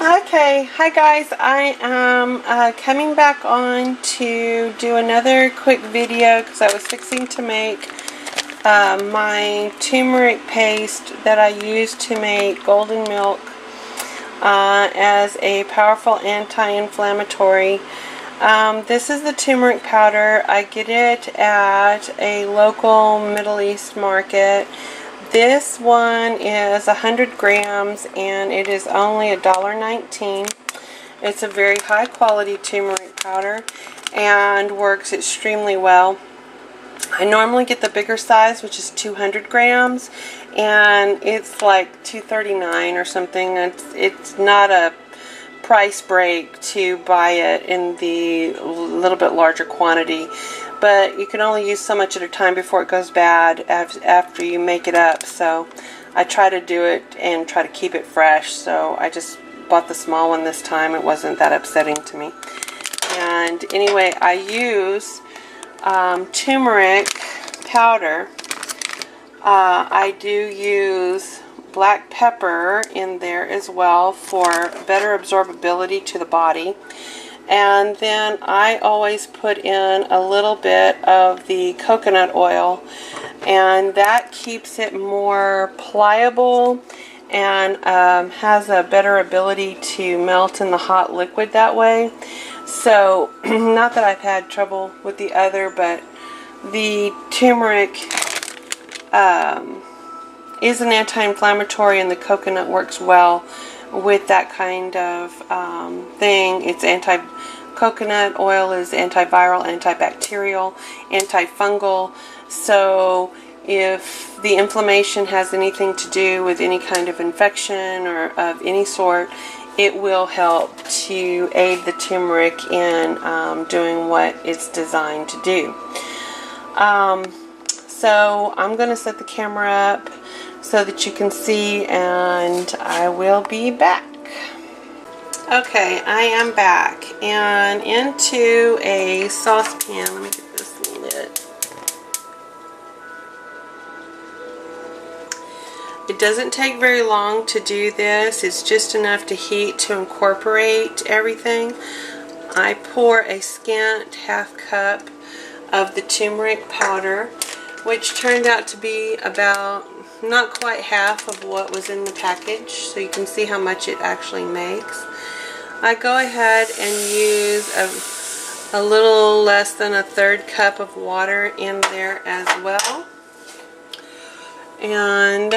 Okay, hi guys. I am coming back on to do another quick video because I was fixing to make my turmeric paste that I use to make golden milk as a powerful anti-inflammatory. This is the turmeric powder. I get it at a local Middle East market. This one is 100 grams and it is only $1.19. It's a very high quality turmeric powder and works extremely well. I normally get the bigger size, which is 200 grams, and it's like $2.39 or something. It's not a price break to buy it in the little bit larger quantity, but you can only use so much at a time before it goes bad after you make it up. So I try to do it and try to keep it fresh, so I just bought the small one this time. It wasn't that upsetting to me. And anyway, I use turmeric powder. I do use black pepper in there as well for better absorbability to the body. And then I always put in a little bit of the coconut oil, and that keeps it more pliable and has a better ability to melt in the hot liquid that way. So not that I've had trouble with the other, but the turmeric is an anti-inflammatory, and the coconut works well with that kind of thing. It's coconut oil is antiviral, antibacterial, antifungal. So if the inflammation has anything to do with any kind of infection or of any sort, it will help to aid the turmeric in doing what it's designed to do. So I'm going to set the camera up so that you can see, and I will be back. Okay, I am back, and into a saucepan. Let me get this lid. It doesn't take very long to do this. It's just enough to heat to incorporate everything. I pour a scant half cup of the turmeric powder, which turned out to be about not quite half of what was in the package, so you can see how much it actually makes. I go ahead and use a little less than a third cup of water in there as well. And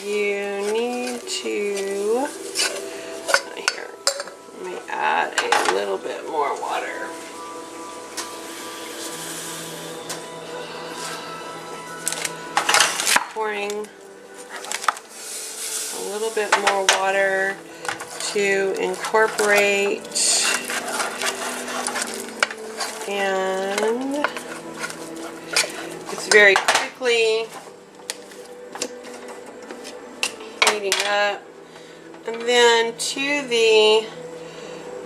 you need to, here, let me add a little bit more water. Pouring a little bit more water to incorporate, and it's very quickly heating up. And then to the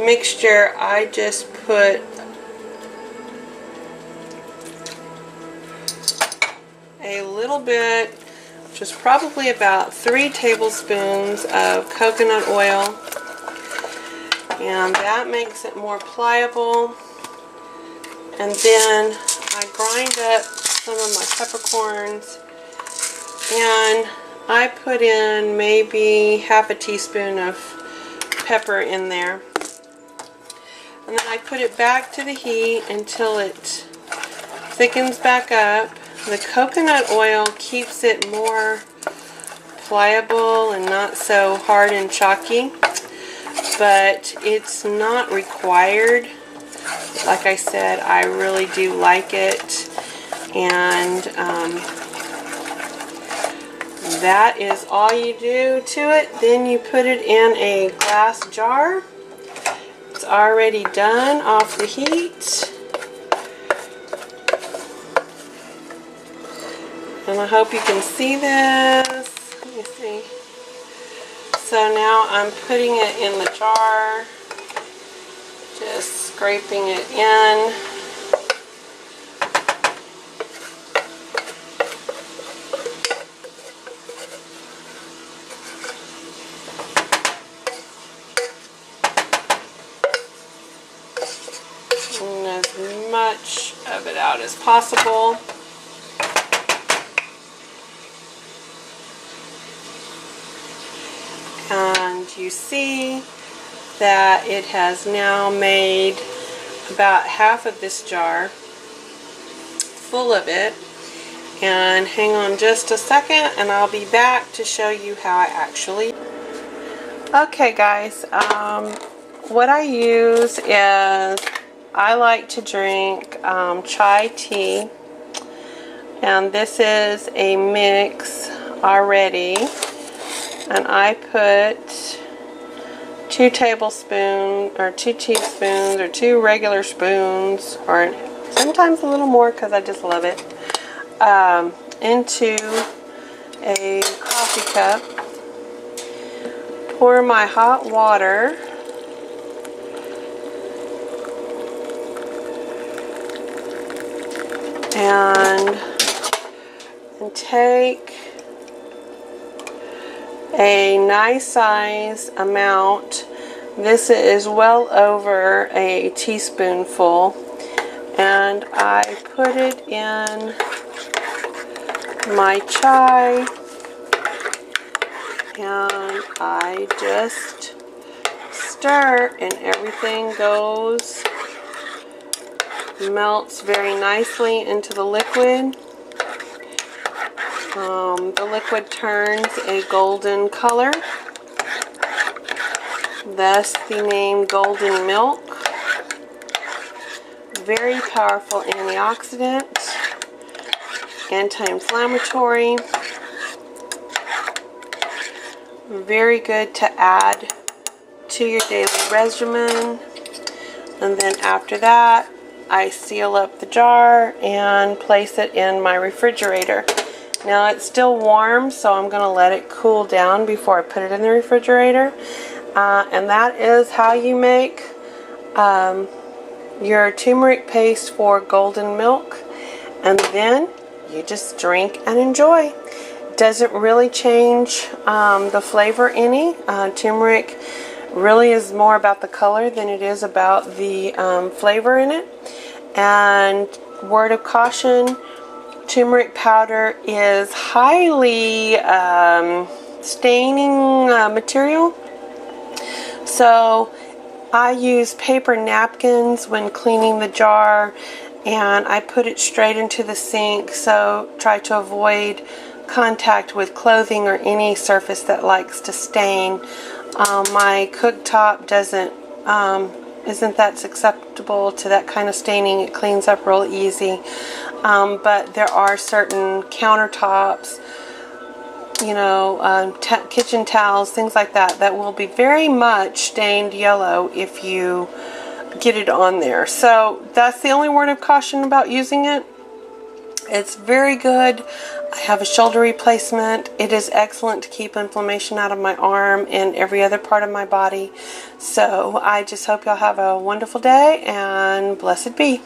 mixture, I just put a little bit, which is probably about 3 tablespoons of coconut oil, and that makes it more pliable. And then I grind up some of my peppercorns, and I put in maybe half a teaspoon of pepper in there. And then I put it back to the heat until it thickens back up. The coconut oil keeps it more pliable and not so hard and chalky, but it's not required. Like I said, I really do like it, and that is all you do to it. Then you put it in a glass jar. It's already done off the heat. And I hope you can see this. Let me see. So now I'm putting it in the jar, just scraping it in. out as possible. And you see that it has now made about half of this jar full of it. And hang on just a second and I'll be back to show you how I actually. Okay guys, what I use is, I like to drink chai tea, and this is a mix already, and I put 2 tablespoons or 2 teaspoons or 2 regular spoons, or sometimes a little more because I just love it, into a coffee cup. Pour my hot water and take a nice size amount. This is well over a teaspoonful, and I put it in my chai, and I just stir, and everything melts very nicely into the liquid. The liquid turns a golden color, thus the name golden milk. Very powerful antioxidant, anti-inflammatory, very good to add to your daily regimen. And then after that, I seal up the jar and place it in my refrigerator. Now it's still warm, so I'm going to let it cool down before I put it in the refrigerator. And that is how you make your turmeric paste for golden milk. And then you just drink and enjoy. Doesn't really change the flavor any. Turmeric really is more about the color than it is about the flavor in it. And word of caution, turmeric powder is highly staining material. So I use paper napkins when cleaning the jar, and I put it straight into the sink, so try to avoid contact with clothing or any surface that likes to stain. My cooktop isn't that susceptible to that kind of staining. It cleans up real easy. But there are certain countertops, you know, kitchen towels, things like that, that will be very much stained yellow if you get it on there. So that's the only word of caution about using it. It's very good. I have a shoulder replacement. It is excellent to keep inflammation out of my arm and every other part of my body. So I just hope y'all have a wonderful day, and blessed be.